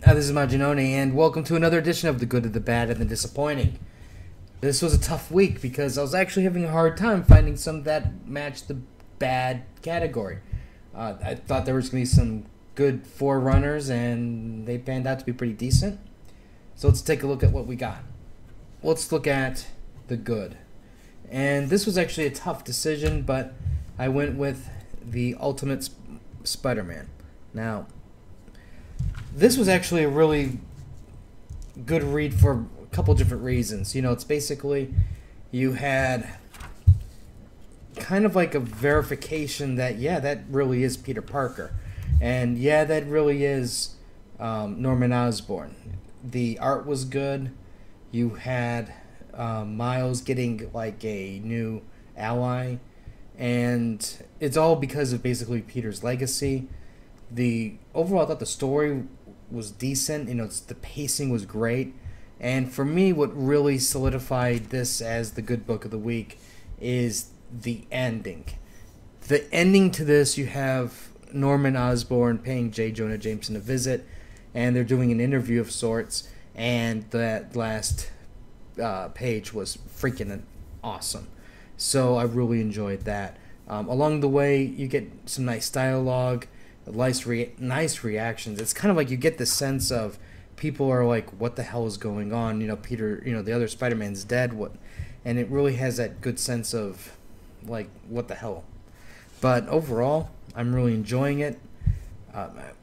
This is Maginoni, and welcome to another edition of The Good, the Bad, and the Disappointing. This was a tough week because I was actually having a hard time finding some that matched the bad category. I thought there was going to be some good forerunners, and they panned out to be pretty decent. So let's take a look at what we got. Let's look at the good. And this was actually a tough decision, but I went with the Ultimate Spider-Man. Now, this was actually a really good read for a couple different reasons. You know, it's basically you had kind of like a verification that, yeah, that really is Peter Parker. And, yeah, that really is Norman Osborn. The art was good. You had Miles getting like a new ally. And it's all because of basically Peter's legacy. Overall, I thought the story was decent. You know, the pacing was great. And for me, what really solidified this as the good book of the week is the ending. The ending to this, you have Norman Osborn paying J. Jonah Jameson a visit, and they're doing an interview of sorts, and that last page was freaking awesome. So I really enjoyed that. Along the way, you get some nice dialogue, nice reactions. It's kind of like you get the sense of people are like, what the hell is going on? You know, Peter, you know, the other Spider-Man's dead. And it really has that good sense of like, what the hell? But overall, I'm really enjoying it.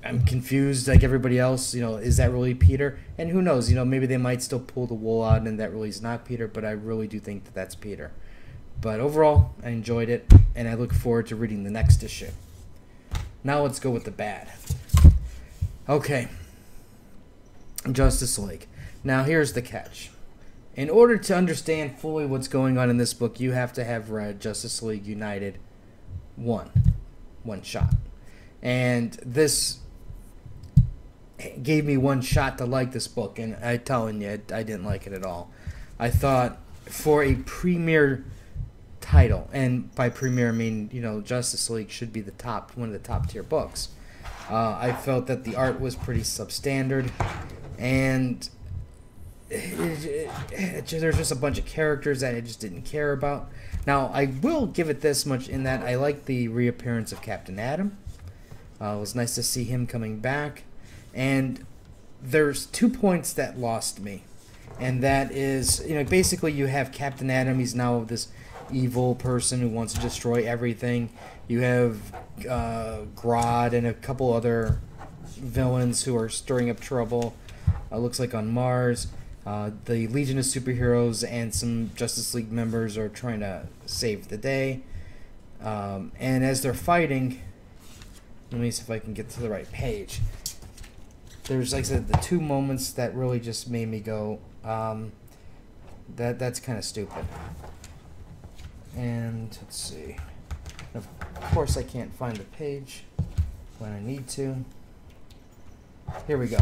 I'm confused like everybody else. You know, is that really Peter? And who knows? You know, maybe they might still pull the wool out and that really is not Peter, but I really do think that that's Peter. But overall, I enjoyed it, and I look forward to reading the next issue. Now let's go with the bad. Okay. Justice League. Now here's the catch. In order to understand fully what's going on in this book, you have to have read Justice League United one shot. And this gave me one shot to like this book, and I'm telling you, I didn't like it at all. I thought for a premier title, and by premier I mean, you know, Justice League should be one of the top tier books. I felt that the art was pretty substandard, and there's just a bunch of characters that I just didn't care about. Now, I will give it this much in that I like the reappearance of Captain Atom. It was nice to see him coming back, and there's 2 points that lost me, and that is, you know, basically you have Captain Atom. He's now this evil person who wants to destroy everything. You have Grodd and a couple other villains who are stirring up trouble. Looks like on Mars. The Legion of Superheroes and some Justice League members are trying to save the day. And as they're fighting, let me see if I can get to the right page. There's, like I said, the 2 moments that really just made me go, that's kind of stupid. And let's see. Of course, I can't find the page when I need to. Here we go.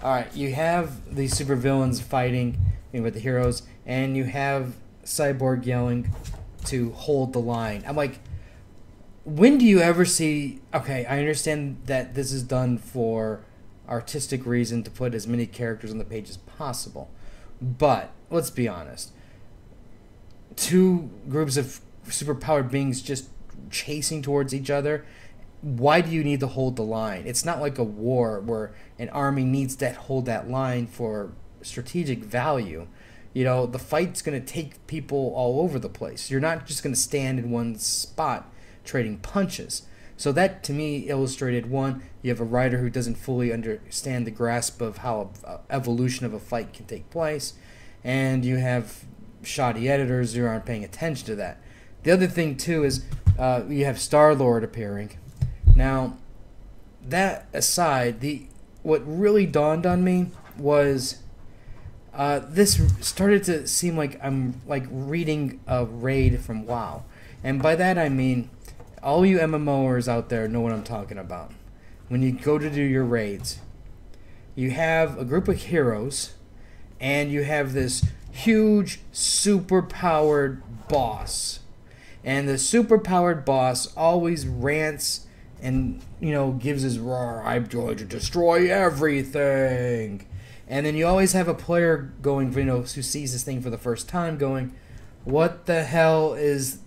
Alright, you have the supervillains fighting with the heroes, and you have Cyborg yelling to hold the line. I'm like, when do you ever see... Okay, I understand that this is done for artistic reason to put as many characters on the page as possible. But, let's be honest. 2 groups of superpowered beings just chasing towards each other. Why do you need to hold the line? It's not like a war where an army needs to hold that line for strategic value. You know, the fight's going to take people all over the place. You're not just going to stand in one spot trading punches. So that, to me, illustrated, one, you have a writer who doesn't fully understand the grasp of how evolution of a fight can take place, and you have shoddy editors who aren't paying attention to that. The other thing, too, is you have Star-Lord appearing. Now, that aside, what really dawned on me was this started to seem like I'm like reading a raid from WoW. And by that I mean, all you MMOers out there know what I'm talking about. When you go to do your raids, you have a group of heroes, and you have this huge, super-powered boss. And the super-powered boss always rants and gives his roar, I'm going to destroy everything. And then you always have a player going, who sees this thing for the first time, going, what the hell is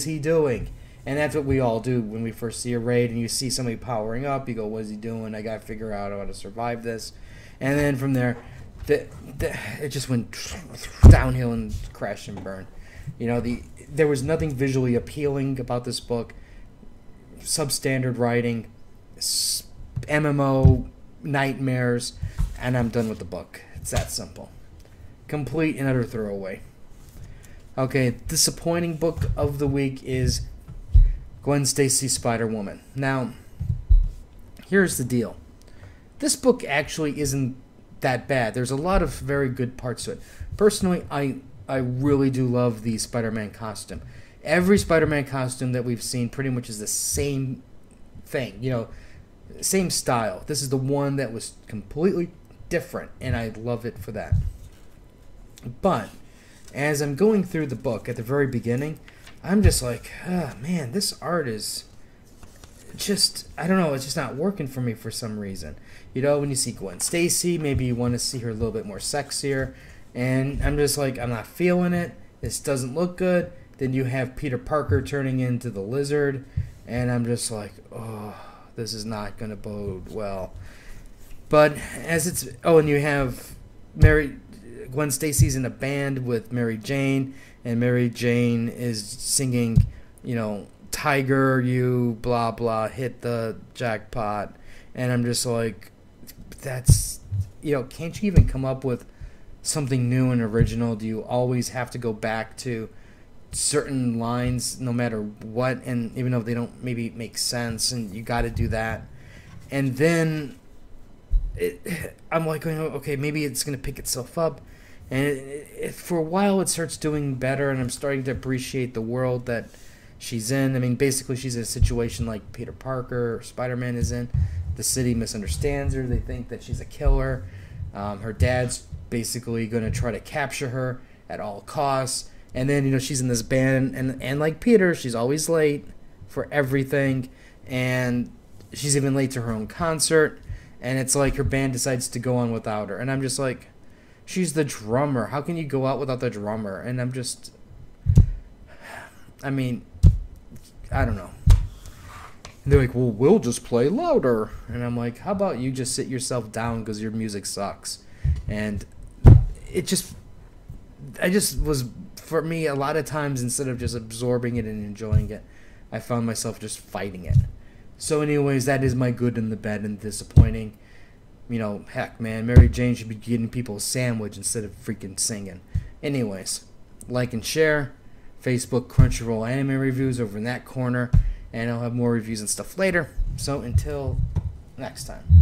he doing? And that's what we all do when we first see a raid and you see somebody powering up. You go, what is he doing? I got to figure out how to survive this. And then from there, it just went downhill and crash and burn. There was nothing visually appealing about this book. Substandard writing, MMO nightmares, and I'm done with the book. It's that simple. Complete and utter throwaway. Okay, disappointing book of the week is Gwen Stacy Spider-Woman. Now, here's the deal. This book actually isn't that bad. There's a lot of very good parts to it. Personally, I really do love the Spider-Man costume. Every Spider-Man costume that we've seen pretty much is the same thing, same style. This is the one that was completely different, and I love it for that. But as I'm going through the book at the very beginning, I'm just like, oh, man, this art is just, I don't know, it's just not working for me for some reason. When you see Gwen Stacy, maybe you want to see her a little bit more sexier, and I'm just like, I'm not feeling it. This doesn't look good. Then you have Peter Parker turning into the Lizard, and I'm just like, oh, this is not going to bode well. But and you have Gwen Stacy's in a band with Mary Jane, and Mary Jane is singing, Tiger, you, blah, blah, hit the jackpot. And I'm just like, that's, can't you even come up with something new and original? Do you always have to go back to certain lines no matter what, and even though they don't maybe make sense, and you got to do that? And then I'm like going, okay, maybe it's going to pick itself up, and for a while it starts doing better, and I'm starting to appreciate the world that she's in. I mean, basically she's in a situation like Peter Parker or Spider-Man is in. The city misunderstands her. They think that she's a killer. Her dad's basically going to try to capture her at all costs. And then, she's in this band, and like Peter, she's always late for everything, and she's even late to her own concert, and it's like her band decides to go on without her. And I'm just like, she's the drummer. How can you go out without the drummer? And I don't know. And they're like, well, we'll just play louder. And I'm like, how about you just sit yourself down because your music sucks? And for me, a lot of times, instead of just absorbing it and enjoying it, I found myself just fighting it. So anyways, that is my good and the bad and disappointing. Heck, man, Mary Jane should be getting people a sandwich instead of freaking singing. Anyways, like and share. Facebook, Crunchyroll anime reviews over in that corner. And I'll have more reviews and stuff later. So until next time.